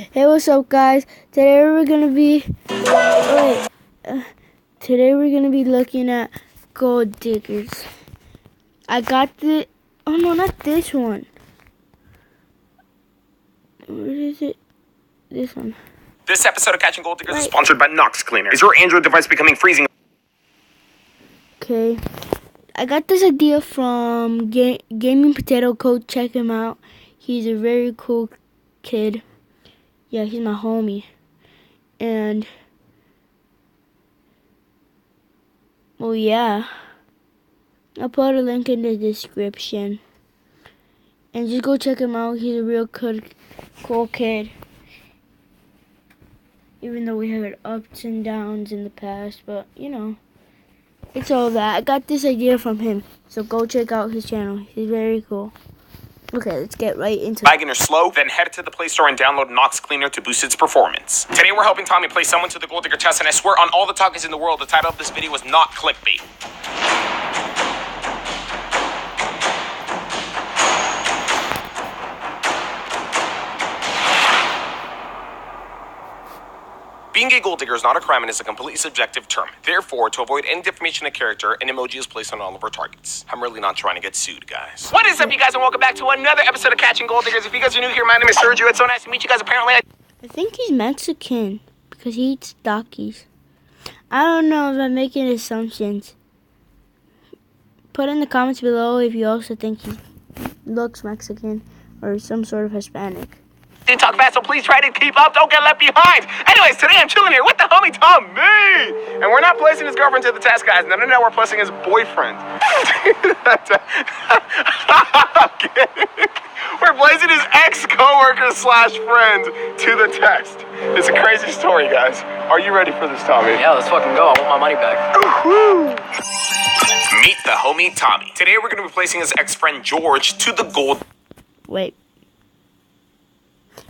Hey, what's up, guys? Today we're gonna be looking at gold diggers. I got the not this one. Where is it? This one. This episode of Catching Gold Diggers is sponsored by Nox Cleaner. Is your Android device becoming freezing? Okay, I got this idea from Gaming Potato Code. Check him out. He's a very cool kid. Yeah, he's my homie. And well, yeah, I'll put a link in the description. And just go check him out. He's a real cool kid. Even though we had ups and downs in the past, but you know, it's all that. I got this idea from him, so go check out his channel. He's very cool. Okay, let's get right into it. Lagging or slow, then head to the Play Store and download Nox Cleaner to boost its performance. Today we're helping Tommy play someone to the Gold Digger test, and I swear on all the talkies in the world, the title of this video was not clickbait. Being a gold digger is not a crime and is a completely subjective term. Therefore, to avoid any defamation of character, an emoji is placed on all of our targets. I'm really not trying to get sued, guys. What is up, you guys, and welcome back to another episode of Catching Gold Diggers. If you guys are new here, my name is Sergio. It's so nice to meet you guys. Apparently, I think he's Mexican because he eats Takis. I don't know if I'm making assumptions. Put in the comments below if you also think he looks Mexican or some sort of Hispanic. didn't talk fast, so please try to keep up. Don't get left behind. Anyways, today I'm chilling here with the homie Tommy. And we're not placing his girlfriend to the test, guys. No, we're placing his boyfriend. We're placing his ex-coworker slash friend to the test. It's a crazy story, guys. Are you ready for this, Tommy? Yeah, let's fucking go. I want my money back. Meet the homie Tommy. Today we're going to be placing his ex-friend George to the gold. Wait.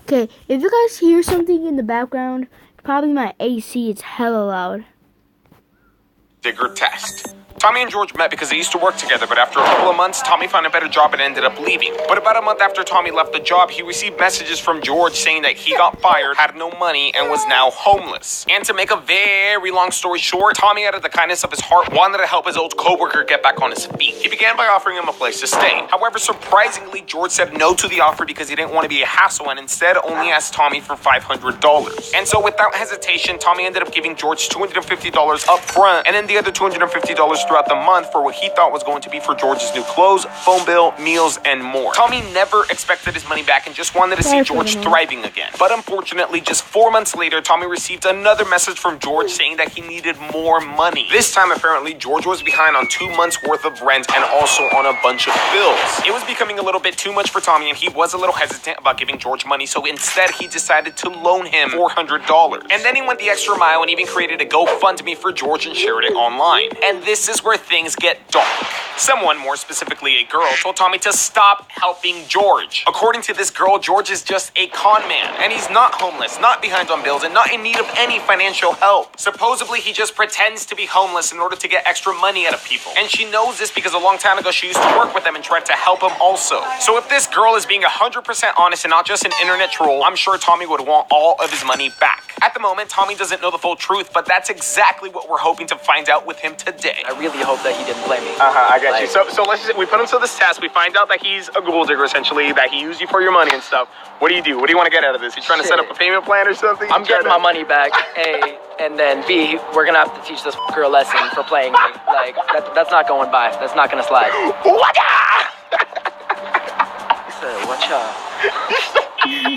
Okay, if you guys hear something in the background, probably my AC. It's hella loud. Digger test. Tommy and George met because they used to work together, but after a couple of months, Tommy found a better job and ended up leaving. But about a month after Tommy left the job, he received messages from George saying that he got fired, had no money, and was now homeless. And to make a very long story short, Tommy, out of the kindness of his heart, wanted to help his old coworker get back on his feet. He began by offering him a place to stay. However, surprisingly, George said no to the offer because he didn't want to be a hassle and instead only asked Tommy for $500. And so without hesitation, Tommy ended up giving George $250 up front and then the other $250 throughout the month for what he thought was going to be for George's new clothes, phone bill, meals, and more. Tommy never expected his money back and just wanted to see George thriving again. But unfortunately, just 4 months later, Tommy received another message from George saying that he needed more money. This time, apparently, George was behind on 2 months worth of rent and also on a bunch of bills. It was becoming a little bit too much for Tommy and he was a little hesitant about giving George money, so instead he decided to loan him $400. And then he went the extra mile and even created a GoFundMe for George and shared it online. And this is where things get dark. Someone, more specifically a girl, told Tommy to stop helping George. According to this girl, George is just a con man, and he's not homeless, not behind on bills, and not in need of any financial help. Supposedly, he just pretends to be homeless in order to get extra money out of people. And she knows this because a long time ago, she used to work with him and tried to help him also. So if this girl is being 100% honest and not just an internet troll, I'm sure Tommy would want all of his money back. At the moment, Tommy doesn't know the full truth, but that's exactly what we're hoping to find out with him today. I really hope that he didn't blame me. I got you. So let's just, we put him to this test. We find out that he's a gold digger, essentially, that he used you for your money and stuff. What do you do? What do you want to get out of this? You trying to set up a payment plan or something? I'm getting my money back, A, and then B, we're going to have to teach this fucker a lesson for playing me. Like, that's not going by. That's not going to slide. Watcha!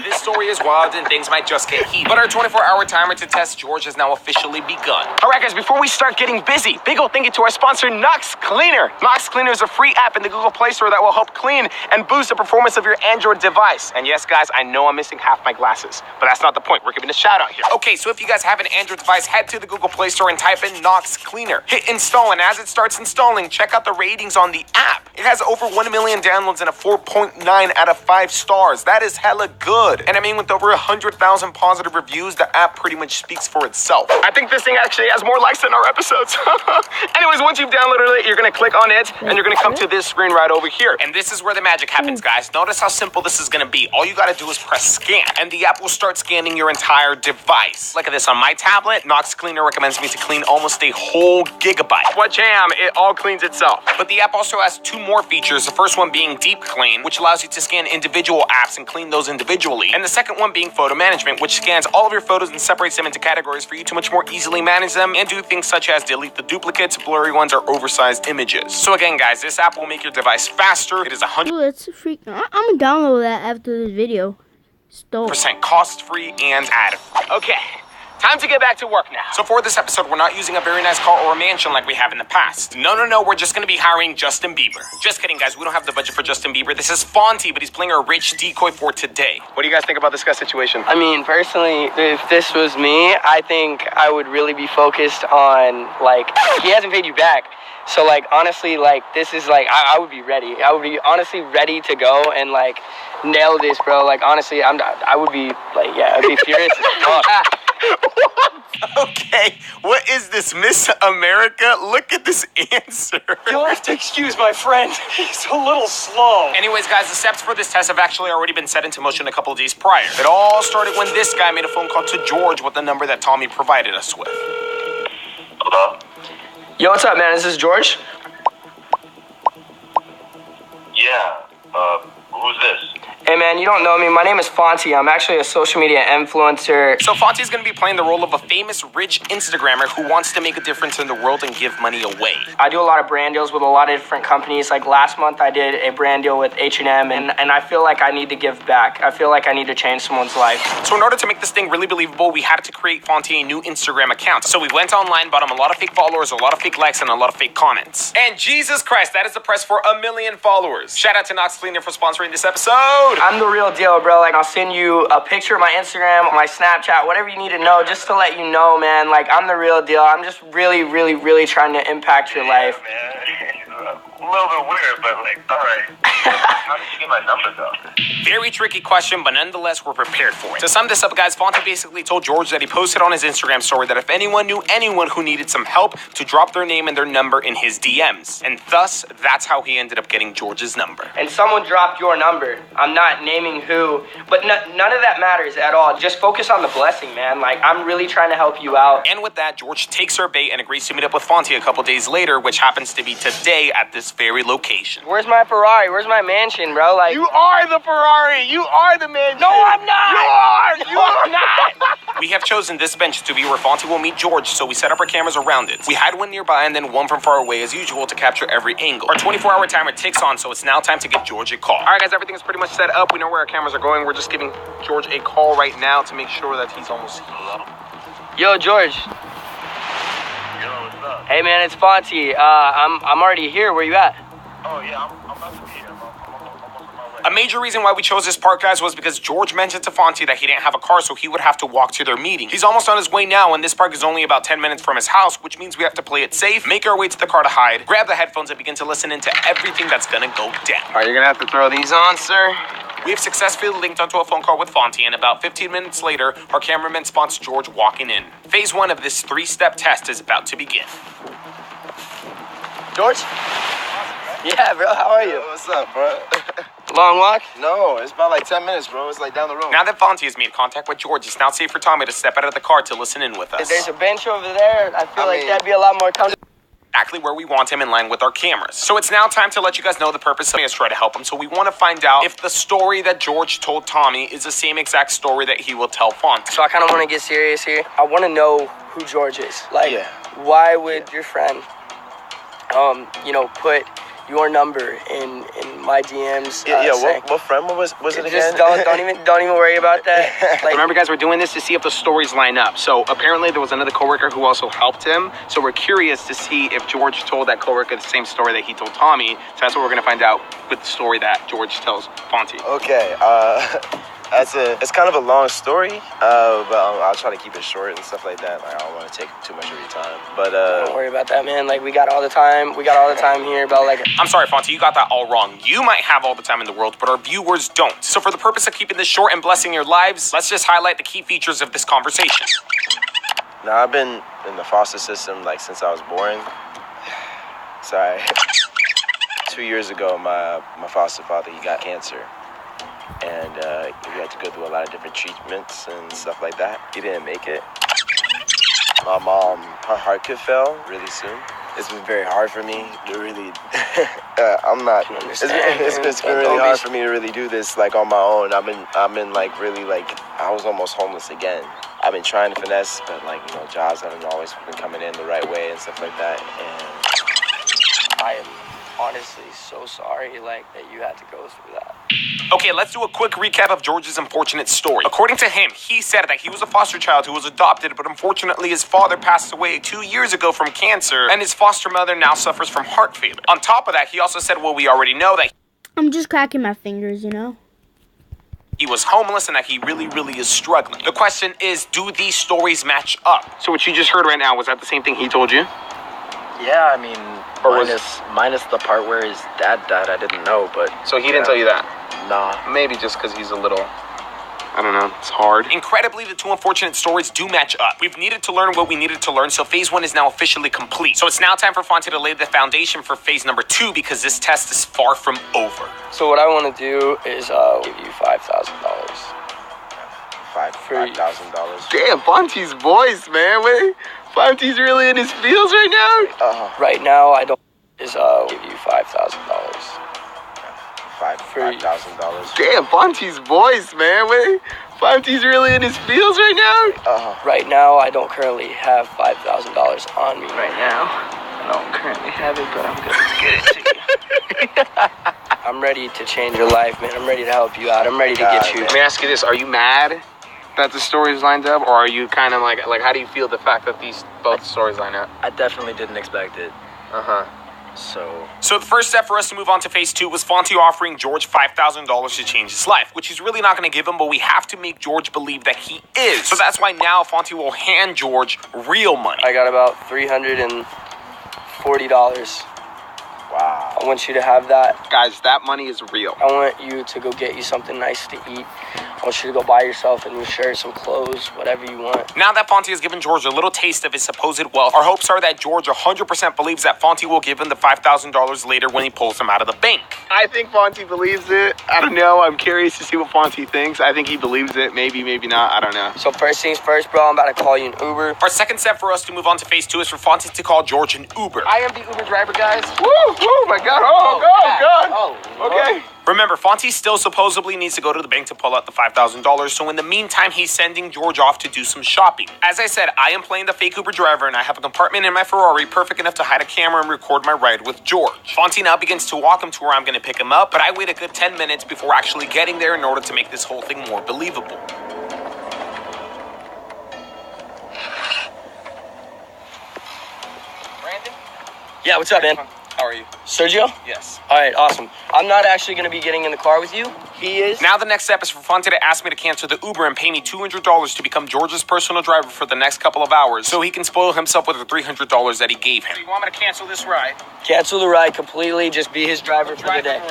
This story is wild and things might just get heated. But our 24-hour timer to test George has now officially begun. Alright guys, before we start getting busy, big ol' thank you to our sponsor, Nox Cleaner. Nox Cleaner is a free app in the Google Play Store that will help clean and boost the performance of your Android device. And yes guys, I know I'm missing half my glasses, but that's not the point. We're giving a shout out here. Okay, so if you guys have an Android device, head to the Google Play Store and type in Nox Cleaner. Hit install, and as it starts installing, check out the ratings on the app. It has over 1 million downloads and a 4.9 out of 5 stars. That is hella look good. And I mean, with over 100,000 positive reviews, the app pretty much speaks for itself. I think this thing actually has more likes than our episodes. Anyways, once you've downloaded it, you're gonna click on it, and you're gonna come to this screen right over here. And this is where the magic happens, guys. Notice how simple this is gonna be. All you gotta do is press scan, and the app will start scanning your entire device. Look at this on my tablet. Nox Cleaner recommends me to clean almost a whole gigabyte. What jam? It all cleans itself. But the app also has two more features. The first one being Deep Clean, which allows you to scan individual apps and clean those individually. And the second one being Photo Management, which scans all of your photos and separates them into categories for you to much more easily manage them and do things such as delete the duplicates, blurry ones, or oversized images. So again, guys, this app will make your device faster. It is 100% Ooh, that's a freak. I'm gonna download that after this video. Stole. cost-free and ad-free. Okay, time to get back to work now. So for this episode, we're not using a very nice car or a mansion like we have in the past. No, we're just gonna be hiring Justin Bieber. Just kidding, guys, we don't have the budget for Justin Bieber. This is Fonty, but he's playing a rich decoy for today. What do you guys think about this guy's situation? I mean, personally, if this was me, I think I would really be focused on, like, he hasn't paid you back. So, like, honestly, like, this is, like, I would be ready. I would be honestly ready to go and, like, nail this, bro. Like, honestly, I would be, like, yeah, I'd be furious as fuck. Okay, what is this, Miss America? Look at this answer. You'll have to excuse my friend. He's a little slow. Anyways, guys, the steps for this test have actually already been set into motion a couple of days prior. It all started when this guy made a phone call to George with the number that Tommy provided us with. Hello? Yo, what's up, man? This is George. Yeah, who's this? Hey, man, you don't know me. My name is Fonty. I'm actually a social media influencer. So Fonty's going to be playing the role of a famous rich Instagrammer who wants to make a difference in the world and give money away. I do a lot of brand deals with a lot of different companies. Like last month, I did a brand deal with H&M, and I feel like I need to give back. I feel like I need to change someone's life. So in order to make this thing really believable, we had to create Fonty a new Instagram account. So we went online, bought him a lot of fake followers, a lot of fake likes, and a lot of fake comments. And Jesus Christ, that is the price for 1 million followers. Shout out to Nox Cleaner for sponsoring this episode. I'm the real deal, bro. Like, I'll send you a picture of my Instagram, my Snapchat, whatever you need to know, just to let you know, man. Like, I'm the real deal. I'm just really trying to impact your life. Man. A little bit weird, but, like, all right. How did you get my number, though? Very tricky question, but nonetheless, we're prepared for it. To sum this up, guys, Fonty basically told George that he posted on his Instagram story that if anyone knew anyone who needed some help, to drop their name and their number in his DMs. And thus, that's how he ended up getting George's number. And someone dropped your number. I'm not naming who, but none of that matters at all. Just focus on the blessing, man. Like, I'm really trying to help you out. And with that, George takes our bait and agrees to meet up with Fonty a couple days later, which happens to be today at this very location. Where's my Ferrari? Where's my mansion, bro? Like, You are the Ferrari! You are the man! no, I'm not! You are not! We have chosen this bench to be where Fonty will meet George, so we set up our cameras around it. We had one nearby and then one from far away as usual to capture every angle. Our 24-hour timer ticks on, so it's now time to give George a call. Alright guys, everything is pretty much set up. We know where our cameras are going. We're just giving George a call right now to make sure that he's almost here. Yo, George. Yo, what's up? Hey, man, it's Fonty. I'm already here. Where you at? Oh, yeah, I'm about to be here. I'm almost on my way. A major reason why we chose this park, guys, was because George mentioned to Fonty that he didn't have a car, so he would have to walk to their meeting. He's almost on his way now, and this park is only about 10 minutes from his house, which means we have to play it safe, make our way to the car to hide, grab the headphones, and begin to listen into everything that's gonna go down. All right, you're gonna have to throw these on, sir. We have successfully linked onto a phone call with Fonty, and about 15 minutes later, our cameraman spots George walking in. Phase 1 of this 3-step test is about to begin. George? Yeah, bro, how are you? What's up, bro? Long walk? No, it's about like 10 minutes, bro. It's like down the road. Now that Fonty has made contact with George, it's now safe for Tommy to step out of the car to listen in with us. There's a bench over there. I feel like mean- that'd be a lot more comfortable. Exactly where we want him in line with our cameras. So it's now time to let you guys know the purpose of us try to help him. So we want to find out if the story that George told Tommy is the same exact story that he will tell Fonty. So I kind of want to get serious here. I want to know who George is. Like, Yeah. why would your friend, put your number in my DMs? saying- what friend was it again? Just don't even worry about that. Like, Remember, guys, we're doing this to see if the stories line up. So apparently there was another coworker who also helped him. So we're curious to see if George told that coworker the same story that he told Tommy. So that's what we're going to find out with the story that George tells Fonty. Okay, It's kind of a long story, but I'll try to keep it short and stuff like that. Like, I don't want to take too much of your time. But don't worry about that, man. Like, we got all the time. We got all the time here about, like... I'm sorry, Fonty, you got that all wrong. You might have all the time in the world, but our viewers don't. So for the purpose of keeping this short and blessing your lives, let's just highlight the key features of this conversation. now I've been in the foster system like since I was born. Sorry. 2 years ago, my foster father, he got cancer. And we had to go through a lot of different treatments and stuff like that. He didn't make it. My mom, her heart could fail really soon. It's been very hard for me to really, it's been really hard for me to really do this like on my own. I've been like really like, I was almost homeless again. I've been trying to finesse, but like, you know, jobs haven't always been coming in the right way and stuff like that. And I am honestly so sorry like that you had to go through that. Okay, let's do a quick recap of George's unfortunate story. According to him, he said that he was a foster child who was adopted, but unfortunately his father passed away 2 years ago from cancer, and his foster mother now suffers from heart failure. On top of that, he also said what we already know, that I'm just cracking my fingers, you know? he was homeless and that he really, really is struggling. The question is, do these stories match up? So what you just heard right now, was that the same thing he told you? Yeah, I mean, Or minus the part where his dad died, I didn't know, but... So he didn't tell you that? Nah. Maybe just because he's a little... I don't know, it's hard. Incredibly, the two unfortunate stories do match up. We've needed to learn what we needed to learn, so phase 1 is now officially complete. So it's now time for Fonty to lay the foundation for phase number 2 because this test is far from over. So what I want to do is give you $5,000. $5,000. Damn, Fonty's voice, man. Wait, Fonty's really in his feels right now? Right now, I don't is give you $5,000. $5,000. Damn, Fonty's voice, man. Wait, Fonty's really in his feels right now? Right now, I don't currently have $5,000 on me. Right now, I don't currently have it, but I'm going to get it to you. I'm ready to change your life, man. I'm ready to help you out. I'm ready to get you. Let me ask you this: are you mad that the stories lined up, or are you kind of like how do you feel the fact that these both stories line up? I definitely didn't expect it. So the first step for us to move on to phase 2 was Fonty offering George $5,000 to change his life, which he's really not going to give him, but we have to make George believe that he is. So that's why now Fonty will hand George real money. I got about $340. Wow. I want you to have that. Guys, that money is real. I want you to go get you something nice to eat. I want you to go buy yourself a new shirt, some clothes, whatever you want. Now that Fonty has given George a little taste of his supposed wealth, our hopes are that George 100% believes that Fonty will give him the $5,000 later when he pulls him out of the bank. I think Fonty believes it. I don't know. I'm curious to see what Fonty thinks. I think he believes it. Maybe, maybe not. I don't know. So first things first, bro, I'm about to call you an Uber. Our second step for us to move on to phase 2 is for Fonty to call George an Uber. I am the Uber driver, guys. Woo! Oh my God! Oh God! Oh, Okay. Remember, Fonty still supposedly needs to go to the bank to pull out the $5,000, so in the meantime, he's sending George off to do some shopping. As I said, I am playing the fake Uber driver, and I have a compartment in my Ferrari perfect enough to hide a camera and record my ride with George. Fonty now begins to walk him to where I'm going to pick him up, but I wait a good 10 minutes before actually getting there in order to make this whole thing more believable. Brandon? Yeah, what's up, man? How are you? Sergio? Yes. All right, awesome. I'm not actually going to be getting in the car with you. He is. Now the next step is for Fonty to ask me to cancel the Uber and pay me $200 to become George's personal driver for the next couple of hours so he can spoil himself with the $300 that he gave him. So you want me to cancel this ride? Cancel the ride completely. Just be his driver for the day.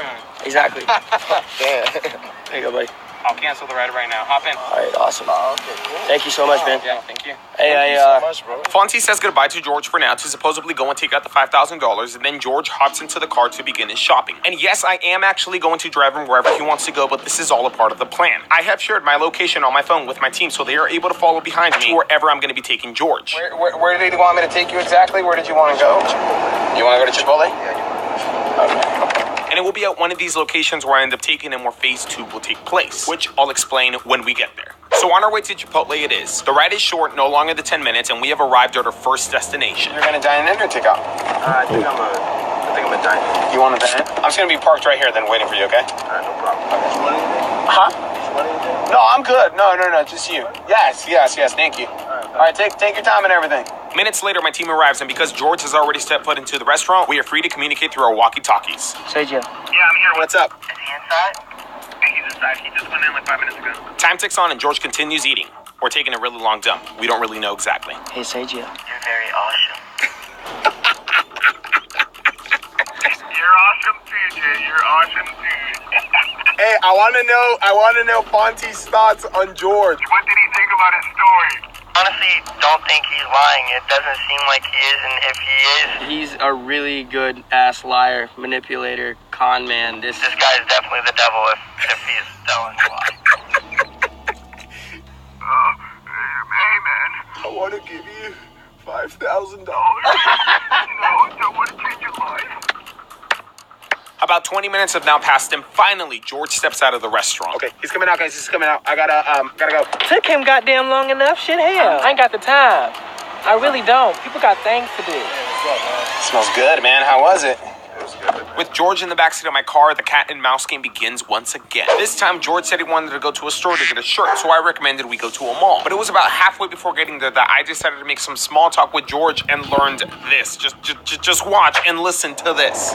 Exactly. Damn. There you go, buddy. I'll cancel the ride right now. Hop in. All right, awesome. Okay, cool. Thank you so much, man. Yeah, thank you. Hey, Thank you so much, bro. Fonty says goodbye to George for now to supposedly go and take out the $5,000, and then George hops into the car to begin his shopping. And yes, I am actually going to drive him wherever he wants to go, but this is all a part of the plan. I have shared my location on my phone with my team, so they are able to follow behind me wherever I'm going to be taking George. Where did they want me to take you exactly? Where did you want to go? You want to go to Chipotle? And it will be at one of these locations where I end up taking him where phase 2 will take place, which I'll explain when we get there. So on our way to Chipotle it is. The ride is short, no longer than 10 minutes, and we have arrived at our first destination. You're gonna dine in or take out? I think I'm a diner. You want to dine in? I'm just gonna be parked right here, then waiting for you. Okay? Alright, no problem. You want anything? Huh? You want anything? No, I'm good. No, just you. Yes. Thank you. All right, take your time and everything. Minutes later, my team arrives, and because George has already stepped foot into the restaurant, we are free to communicate through our walkie-talkies. Sergio. Yeah, I'm here. What's up? Is he inside? He's inside. He just went in like 5 minutes ago. Time ticks on and George continues eating. We're taking a really long dump. We don't really know exactly. Hey, Sergio. You're very awesome. You're awesome, TJ. You're awesome, dude. Hey, I want to know Fonty's thoughts on George. What did he think about his story? Honestly, don't think he's lying. It doesn't seem like he is, and if he is, He's a really good ass liar, manipulator, con man. this guy is definitely the devil if he's telling a lie. Hey, man. I want to give you $5,000. Don't want to change your life. About 20 minutes have now passed and finally George steps out of the restaurant. Okay, he's coming out, guys. He's coming out. I gotta go. Took him goddamn long enough. Shit, hell. I ain't got the time. I really don't. People got things to do. Smells good, man. How was it? With George in the backseat of my car, the cat and mouse game begins once again. This time, George said he wanted to go to a store to get a shirt, so I recommended we go to a mall. But it was about halfway before getting there that I decided to make some small talk with George and learned this. Just watch and listen to this.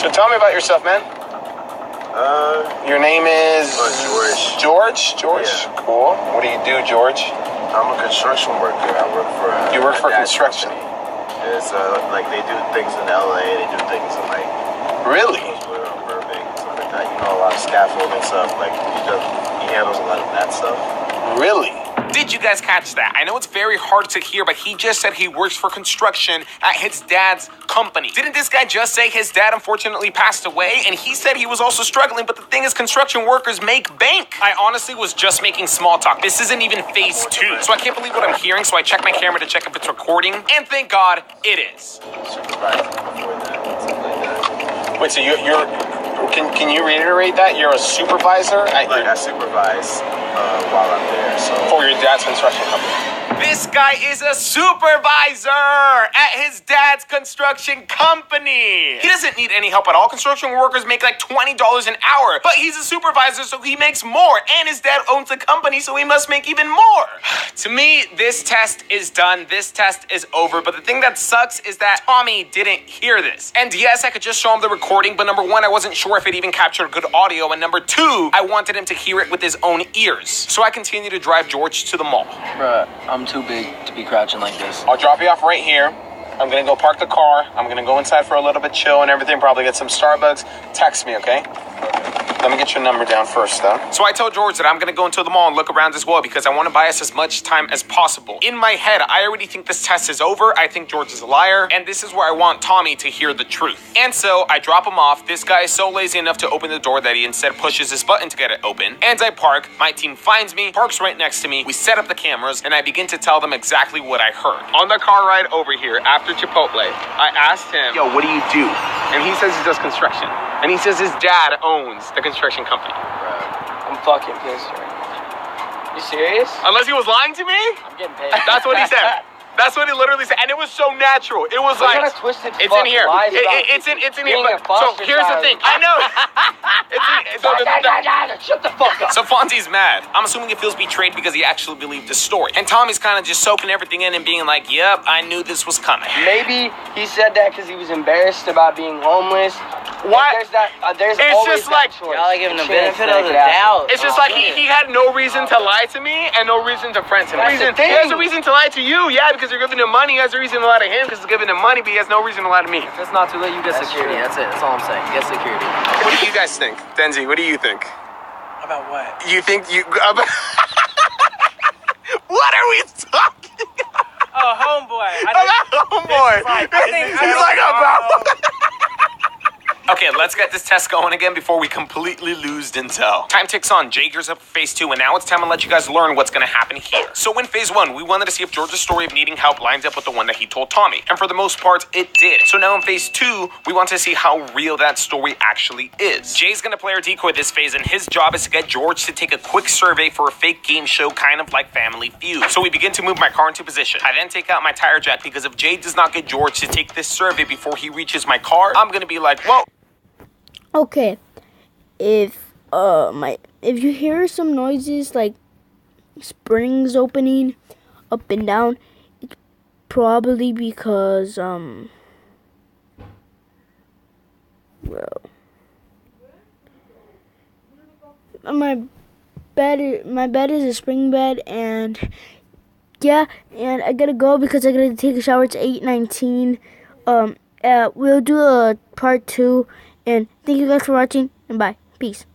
So tell me about yourself, man. Your name is George. George? Yeah. Cool. What do you do, George? I'm a construction worker. I work for. You work for my dad's construction? company. It's like they do things in LA. They do things in like Really? Burbank, stuff like that. You know, a lot of scaffolding stuff. Like he handles a lot of that stuff. Really? Did you guys catch that? I know it's very hard to hear, but he just said he works for construction at his dad's company. Didn't this guy just say his dad unfortunately passed away? And he said he was also struggling, but the thing is, construction workers make bank. I honestly was just making small talk. This isn't even phase 2. So I can't believe what I'm hearing, so I check my camera to check if it's recording. And thank God, it is. Supervisor before that, something like that. Wait, so you're can you reiterate that? You're a supervisor at Like I supervise while I'm there. So for your dad's construction company. This guy is a supervisor at his dad's construction company. He doesn't need any help at all. Construction workers make like $20 an hour, but he's a supervisor, so he makes more. And his dad owns a company, so he must make even more. To me, this test is done. This test is over. But the thing that sucks is that Tommy didn't hear this. And yes, I could just show him the recording, but number one, I wasn't sure if it even captured good audio. And number two, I wanted him to hear it with his own ears. So I continued to drive George to the mall. Bruh, I'm too big to be crouching like this. I'll drop you off right here. I'm gonna go park the car. I'm gonna go inside for a little bit chill and everything. Probably get some Starbucks. Text me, okay? Let me get your number down first, though. So I told George that I'm gonna go into the mall and look around as well because I want to buy us as much time as possible. In my head, I already think this test is over. I think George is a liar, and this is where I want Tommy to hear the truth. And so I drop him off. This guy is so lazy enough to open the door that he instead pushes his button to get it open. And I park. My team finds me, parks right next to me. We set up the cameras, and I begin to tell them exactly what I heard. On the car ride over here, after Chipotle, I asked him, "Yo, what do you do?" And he says he does construction. And he says his dad owns the construction company. I'm fucking pissed right now. You serious? Unless he was lying to me? I'm getting paid. That's what he said. That's what he literally said. And it was so natural. It was What like, kind of twisted it's fuck in here. lies about It's in here. being a So foster here's the child? thing. I know. Shut the fuck up. So Fonzie's mad. I'm assuming he feels betrayed because he actually believed the story. And Tommy's kind of just soaking everything in and being like, yep, I knew this was coming. Maybe he said that because he was embarrassed about being homeless. What? There's that. There's It's always just like- that choice. Y'all are giving the Chance benefit to of the make it happen. doubt. It's just like he had no reason to lie to me and no reason to friend him. That's the He has a thing. reason to lie to you, yeah, because you're giving him money. He has a reason to lie to him because he's giving him money, but he has no reason to lie to me. If it's not too late, you get That's security. true. That's it. That's all I'm saying. Get security. What do you guys think? Denzi, what do you think? About what? You think you... What are we talking Oh, homeboy. about, homeboy? He's like about... Okay, let's get this test going again before we completely lose Denzel. Time ticks on. Jay gears up for phase 2, and now it's time to let you guys learn what's going to happen here. So in phase 1, we wanted to see if George's story of needing help lines up with the one that he told Tommy. And for the most part, it did. So now in phase 2, we want to see how real that story actually is. Jay's going to play our decoy this phase, and his job is to get George to take a quick survey for a fake game show, kind of like Family Feud. So we begin to move my car into position. I then take out my tire jack because if Jay does not get George to take this survey before he reaches my car, I'm going to be like, whoa. Okay, if you hear some noises like springs opening up and down, it's probably because my bed is a spring bed, and yeah, and I gotta go because I gotta take a shower. It's 8:19. We'll do a part 2, and thank you guys for watching, and bye. Peace.